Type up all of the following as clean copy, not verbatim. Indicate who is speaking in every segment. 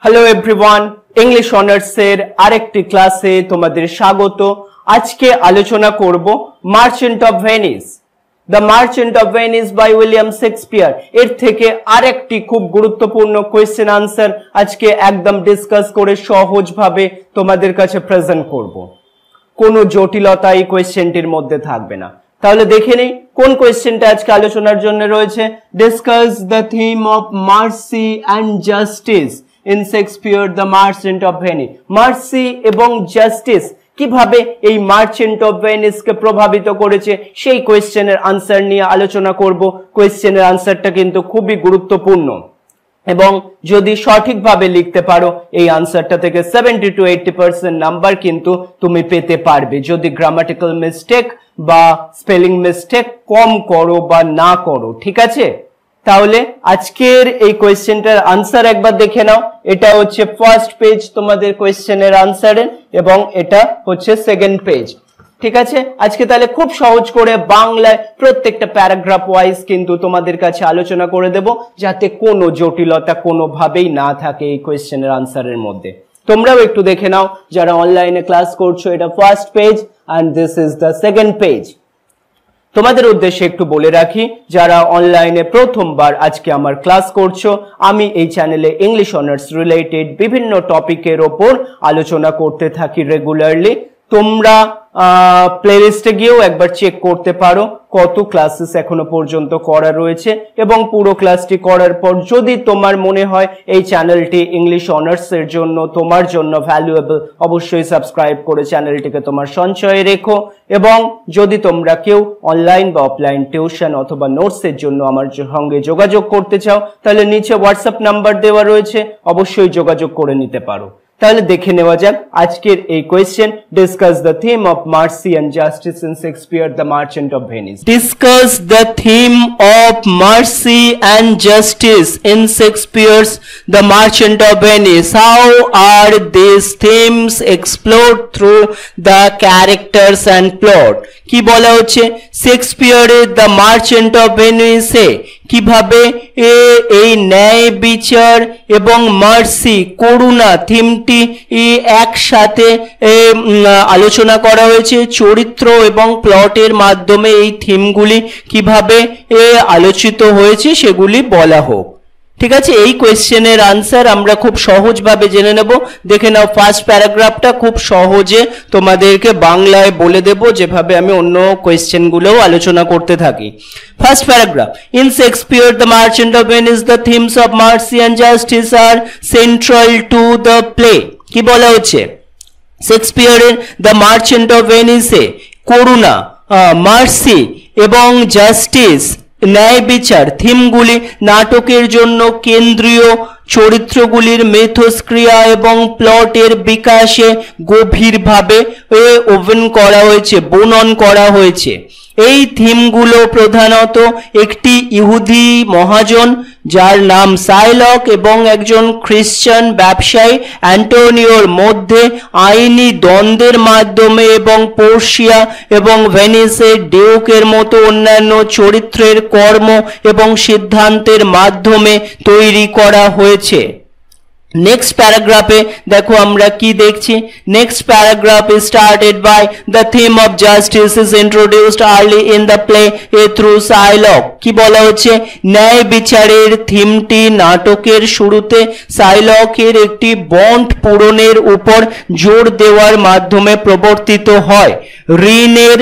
Speaker 1: Hello everyone, English অনার্সের আরেকটি ক্লাসে তোমাদের স্বাগত। আজকে আলোচনা করব merchant of Venice, the merchant of Venice by William Shakespeare. এর থেকে আরেকটি খুব গুরুত্বপূর্ণ কোয়েশ্চেন আনসার আজকে একদম ডিসকাস করে সহজভাবে তোমাদের কাছে প্রেজেন্ট করব। কোনো জটিলতা এই কোয়েশ্চেনটির মধ্যে থাকবে না। তাহলে দেখে নেই কোন কোয়েশ্চেনটা আজকে আলোচনার জন্য রয়েছে। Discuss the theme of mercy and justice in Shakespeare the merchant of Venice. Mercy এবং জাস্টিস কিভাবে এই মার্চেন্ট অফ ভেনিসকে প্রভাবিত করেছে সেই কোয়েশ্চেনের আনসার নিয়ে আলোচনা করব। কোয়েশ্চেনের আনসারটা কিন্তু খুবই গুরুত্বপূর্ণ এবং যদি সঠিকভাবে লিখতে পারো এই আনসারটা থেকে 70 to 80% নাম্বার কিন্তু তুমি পেতে পারবে, যদি গ্রামাটিক্যাল মিস্টেক বা স্পেলিং মিস্টেক কম করো বা না করো। ঠিক আছে, তাহলে আজকের এই কোয়েশ্চেনটার আনসার একবার দেখে নাও। এটা হচ্ছে ফার্স্ট পেজ তোমাদের কোয়েশ্চেনের আনসারের এবং এটা হচ্ছে সেকেন্ড পেজ। ঠিক আছে, আজকে তাহলে খুব সহজ করে বাংলায় প্রত্যেকটা প্যারাগ্রাফ ওয়াইজ কিন্তু তোমাদের কাছে আলোচনা করে দেব, যাতে কোনো জটিলতা কোনোভাবেই না থাকে এই কোয়েশ্চেনের আনসারের মধ্যে। তোমরাও একটু দেখে নাও যারা অনলাইনে ক্লাস করছো। এটা first page and this is the second page. তোমাদের উদ্দেশ্যে একটু বলে রাখি, যারা অনলাইনে প্রথমবার আজকে আমার ক্লাস করছো, আমি এই চ্যানেলে ইংলিশ অনার্স রিলেটেড বিভিন্ন টপিকের ওপর আলোচনা করতে থাকি রেগুলারলি। তোমরা প্লেলিস্টে গিয়েও একবার চেক করতে পারো কত ক্লাসেস এখনো পর্যন্ত করা রয়েছে এবং পুরো ক্লাসটি করার পর যদি তোমার মনে হয় এই চ্যানেলটি ইংলিশ অনার্সের জন্য তোমার জন্য ভ্যালুয়েবল, অবশ্যই সাবস্ক্রাইব করে চ্যানেলটিকে তোমার সঞ্চয়ে রেখো। এবং যদি তোমরা কেউ অনলাইন বা অফলাইন টিউশন অথবা নোটসের জন্য আমার সঙ্গে যোগাযোগ করতে চাও, তাহলে নিচে হোয়াটসঅ্যাপ নাম্বার দেওয়া রয়েছে, অবশ্যই যোগাযোগ করে নিতে পারো। তাহলে দেখে নেওয়া যাক আজকের এই question. Discuss the theme of mercy and justice in Shakespeare the merchant of Venice. Discuss the theme of mercy and justice in Shakespeare's the merchant of Venice. How are this themes explored through the characters and plot. কি বলা হচ্ছে, শেক্সপিয়ারের the merchant of ভেনিসে কিভাবে এই ন্যায় বিচার এবং মার্সি, করুণা থিমটি একসাথে আলোচনা করা হয়েছে। চরিত্র এবং প্লটের মাধ্যমে এই থিমগুলি কিভাবে আলোচিত হয়েছে সেগুলি বলা হোক। ঠিক আছে, এই কোয়েশ্চেনের আনসার আমরা খুব সহজভাবে জেনে নেব। দেখে নাও ফার্স্ট প্যারাগ্রাফটা, খুব সহজে তোমাদেরকে বাংলায় বলে দেব যেভাবে আমি অন্য কোয়েশ্চেনগুলোও আলোচনা করতে থাকি। First paragraph, in Shakespeare the merchant of Venice the themes of mercy and justice are central to the play. কি বলা হচ্ছে, শেক্সপিয়ারের দ্য মার্চেন্ট অফ ভেনিসে করুণা, মার্সি এবং জাস্টিস, ন্যায় বিচার থিমগুলি নাটকের জন্য কেন্দ্রীয় চরিত্রগুলির মিথস্ক্রিয়া এবং প্লটের বিকাশে গভীরভাবে বর্ণন করা হয়েছে। এই থিমগুলো প্রধানত একটি ইহুদি মহাজন যার নাম সাইলক এবং একজন খ্রিস্টান ব্যবসায়ী অ্যান্টোনিওর মধ্যে আইনি দ্বন্দ্বের মাধ্যমে এবং পোর্শিয়া এবং ভেনিসের ডিউকের মতো অন্যান্য চরিত্রের কর্ম এবং সিদ্ধান্তের মাধ্যমে তৈরি করা হয়েছে। নেক্সট প্যারাগ্রাফে দেখো আমরা কি দেখছি। Next paragraph is started by the theme of justice is introduced early in the play through Shylock. কি বলা হচ্ছে, ন্যায় বিচারের থিমটি নাটকের শুরুতে সাইলকের একটি বন্ড পূরণের উপর জোর দেওয়ার মাধ্যমে প্রবর্তিত হয়। ঋণের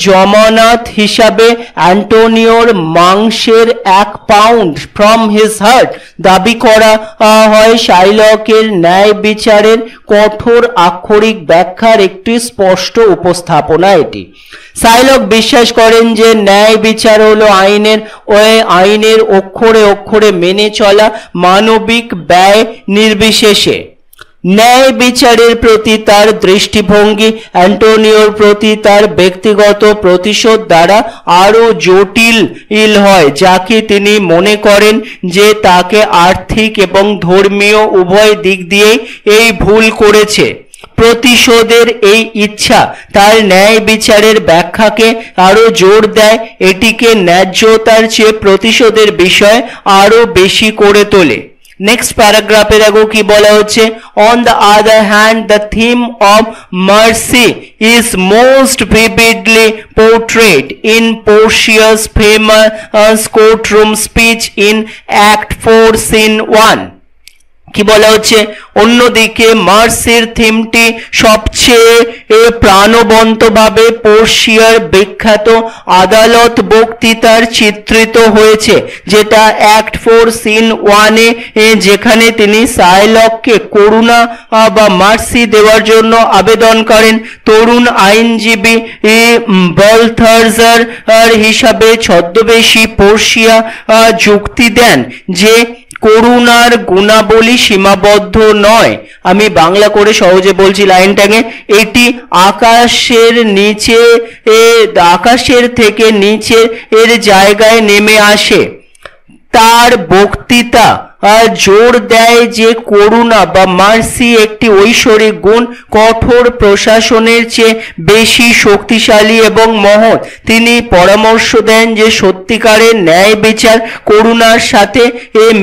Speaker 1: জমানত হিসাবে অ্যান্টোনিওর মাংসের 1 পাউন্ড ফ্রম হিজ হার্ট দাবি করা হয়। শাইলকের ন্যায় বিচারের কঠোর আক্ষরিক ব্যাখ্যার একটি স্পষ্ট উপস্থাপনা এটি। সাইলক বিশ্বাস করেন যে ন্যায় বিচার হলো আইনের অক্ষরে অক্ষরে মেনে চলা মানবিক ব্যয় নির্বিশেষে। ন্যায় বিচারের প্রতি তার দৃষ্টিভঙ্গি অ্যান্টোনিওর প্রতি তার ব্যক্তিগত প্রতিশোধ দ্বারা আরো জটিল হয়, যাকে তিনি মনে করেন যে তাকে আর্থিক এবং ধর্মীয় উভয় দিক দিয়েই এই ভুল করেছে। প্রতিশোধের এই ইচ্ছা তার ন্যায় বিচারের ব্যাখ্যাকে আরো জোর দেয়, এটিকে ন্যায্যতার চেয়ে প্রতিশোধের বিষয় আরো বেশি করে তোলে। নেক্সট প্যারাগ্রাফে দেখো কি বলা হচ্ছে, on the other hand the theme of mercy is most vividly portrayed in Portia's famous courtroom speech in act 4 scene 1। কি বলা হচ্ছে, অন্যদিকে মার্সির থিমটি সবচেয়ে প্রাণবন্তভাবে পোর্শিয়ার বিখ্যাত আদালত বক্তৃতার চিত্রিত হয়েছে, যেটা অ্যাক্ট 4 সিন 1 যেখানে তিনি সাইলককে করুণা বা মার্সি দেওয়ার জন্য আবেদন করেন। তরুণ আইনজীবী বলথারজার হিসাবে ছদ্মবেশী পোর্শিয়া যুক্তি দেন যে করুণার গুণাবলী সীমাবদ্ধ নয়। আমি বাংলা করে সহজে বলছি লাইনটাকে, এটি আকাশের থেকে নিচে এর জায়গায় নেমে আসে। তার বক্তৃতা জোর দেয় যে করুণা বা মার্সি একটি ঐশ্বরিক গুণ, কঠোর প্রশাসনের চেয়ে বেশি শক্তিশালী এবং মহৎ। তিনি পরামর্শ দেন যে সত্যিকারের ন্যায় বিচার করুণার সাথে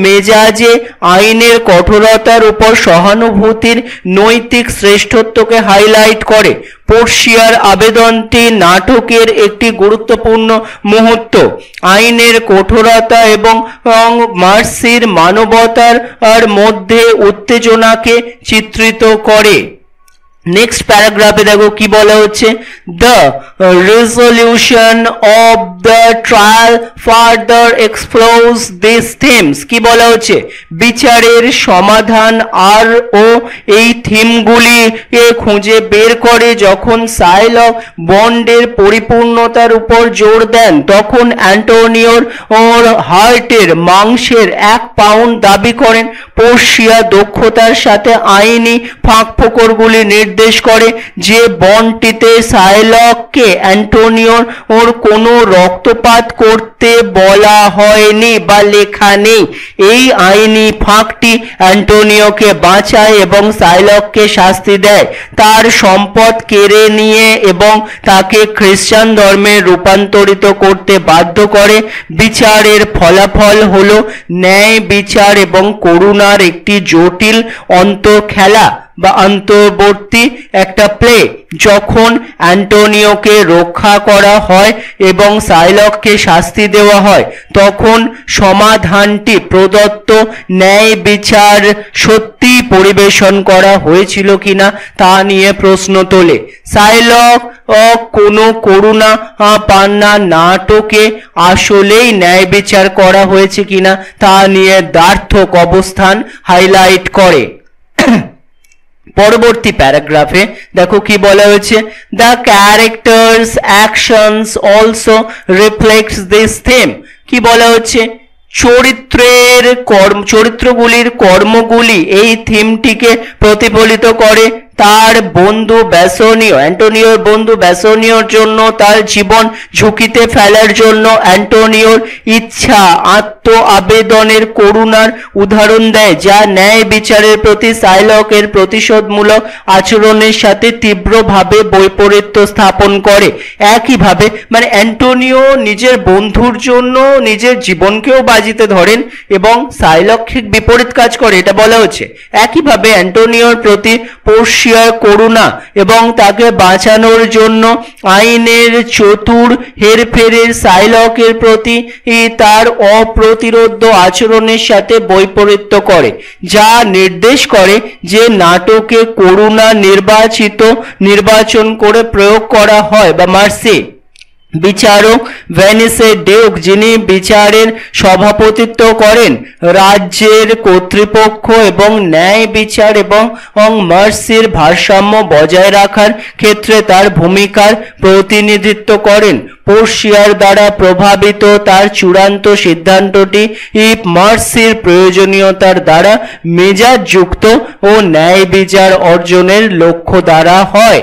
Speaker 1: মেজাজে আইনের কঠোরতার উপর সহানুভূতির নৈতিক শ্রেষ্ঠত্বকে হাইলাইট করে। পোর্শিয়ার আবেদনটি নাটকের একটি গুরুত্বপূর্ণ মুহূর্ত, আইনের কঠোরতা এবং মার্সির মানবতার মধ্যে উত্তেজনাকে চিত্রিত করে। নেক্সট প্যারাগ্রাফে দেখো কি বলা হচ্ছে, the resolution of the trial further explores this themes. কি বলা হচ্ছে, বিচারের সমাধান আর ও এই থিমগুলি খুঁজে বের করে। যখন সাইলক বন্ডের পরিপূর্ণতার উপর জোর দেন, তখন অ্যান্টোনিওর হার্টের মাংসের 1 পাউন্ড দাবি করেন। পোর্শিয়া দক্ষতার সাথে আইনি ফাঁকফোকরগুলি নির্দেশ করে যে বন্ডটিতে সাইলককে অ্যান্টোনিওর কোনো রক্তপাত করতে বলা হয়নি বা লেখা নেই। এই আইনি ফাঁকটি অ্যান্টোনিওকে বাঁচায় এবং সাইলককে শাস্তি দেয়, তার সম্পদ কেড়ে নিয়ে এবং তাকে খ্রিস্টান ধর্মে রূপান্তরিত করতে বাধ্য করে। বিচারের ফলাফল হলো ন্যায় বিচার এবং করুণার একটি জটিল অন্তঃখেলা বা অন্তর্বর্তী একটা প্লে। যখন অ্যান্টোনিওকে রক্ষা করা হয় এবং সাইলককে শাস্তি দেওয়া হয়, তখন সমাধানটি প্রদত্ত ন্যায় বিচার সত্যি পরিবেশন করা হয়েছিল কিনা তা নিয়ে প্রশ্ন তোলে। সাইলক কোনো করুণা পান না, নাটকে আসলেই ন্যায় বিচার করা হয়েছে কিনা তা নিয়ে দ্ব্যর্থক অবস্থান হাইলাইট করে। পরবর্তী প্যারাগ্রাফে দেখো কি বলা হয়েছে, the characters actions also reflects this theme. কি বলা হচ্ছে, চরিত্রগুলির কর্মগুলি এই থিমটিকে প্রতিফলিত করে। তার বন্ধু ব্যাসনীয়, অ্যান্টোনিওর বন্ধু ব্যাসনীয়র জন্য তার জীবন ঝুঁকিতে ফেলার জন্য অ্যান্টোনিওর ইচ্ছা আত্ম আবেদনের করুণার উদাহরণ দেয়, যা ন্যায় বিচারের প্রতি সাইলকের প্রতিশোধমূলক আচরণের সাথে তীব্রভাবে বৈপরীত্য স্থাপন করে। একইভাবে মানে অ্যান্টোনিও নিজের বন্ধুর জন্য নিজের জীবনকেও বাজিতে ধরেন এবং সাইলক ঠিক বিপরীত কাজ করে, এটা বলা হচ্ছে। একইভাবে অ্যান্টোনিওর প্রতি পোর্শিয়ার করুণা এবং তাকে বাঁচানোর জন্য আইনের চতুর হেরফেরের সাইলকের প্রতি তার অপ্রতিরোধ্য আচরণের সাথে বৈপরীত্য করে, যা নির্দেশ করে যে নাটকে করুণা নির্বাচন করে প্রয়োগ করা হয় বা মার্সি। বিচারক ভেনিসে ডেউক, যিনি বিচারের সভাপতিত্ব করেন, রাজ্যের কর্তৃপক্ষ এবং ন্যায় বিচার এবং মার্সির ভারসাম্য বজায় রাখার ক্ষেত্রে তার ভূমিকার প্রতিনিধিত্ব করেন। পোর্শিয়ার দ্বারা প্রভাবিত তার চূড়ান্ত সিদ্ধান্তটি মার্সির প্রয়োজনীয়তার দ্বারা মেজাজযুক্ত ও ন্যায় বিচার অর্জনের লক্ষ্য দ্বারা হয়।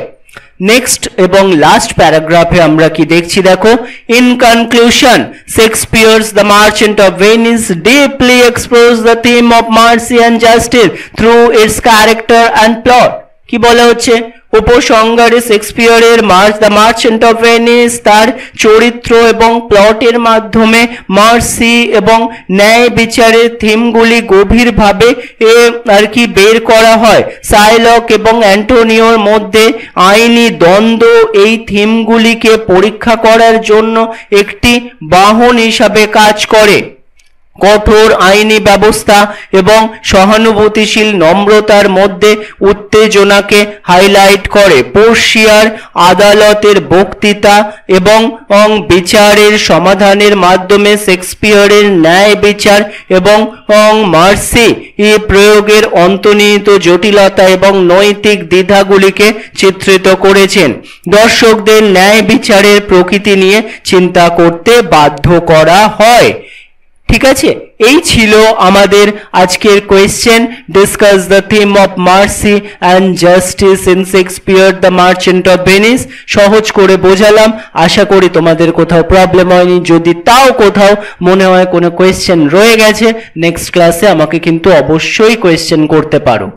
Speaker 1: নেক্সট এবং লাস্ট প্যারাগ্রাফে আমরা কি দেখছি দেখো, in conclusion Shakespeare's the merchant of Venice deeply explores the theme of mercy and justice through its character and plot. কি বলা হচ্ছে, উপসংহারে শেক্সপিয়ারের দ্য মার্চেন্ট অফ ভেনিস তার চরিত্র এবং প্লটের মাধ্যমে মার্সি এবং ন্যায় বিচারের থিমগুলি গভীরভাবে আর কি বের করা হয়। শাইলক এবং অ্যান্টোনিওর মধ্যে আইনি দ্বন্দ্ব এই থিমগুলিকে পরীক্ষা করার জন্য একটি বাহন হিসাবে কাজ করে। কঠোর আইনি ব্যবস্থা এবং সহানুভূতিশীল নম্রতার মধ্যে উত্তেজনাকে হাইলাইট করে। পোর্শিয়ার আদালতের বক্তৃতা এবং বিচারের সমাধানের মাধ্যমে শেক্সপিয়ারের ন্যায় বিচার এবং মার্সি প্রয়োগের অন্তর্নিহিত জটিলতা এবং নৈতিক দ্বিধাগুলিকে চিত্রিত করেছেন। দর্শকদের ন্যায় বিচারের প্রকৃতি নিয়ে চিন্তা করতে বাধ্য করা হয়। ঠিক আছে, এই ছিল আমাদের আজকের question. Discuss the theme of mercy and justice in Shakespeare the merchant of Venice. সহজ করে বোঝালাম, আশা করি তোমাদের কোথাও প্রবলেম হয়নি। যদি তাও কোথাও মনে হয় কোনো কোয়েশ্চেন রয়ে গেছে, নেক্সট ক্লাসে আমাকে কিন্তু অবশ্যই কোয়েশ্চেন করতে পারো।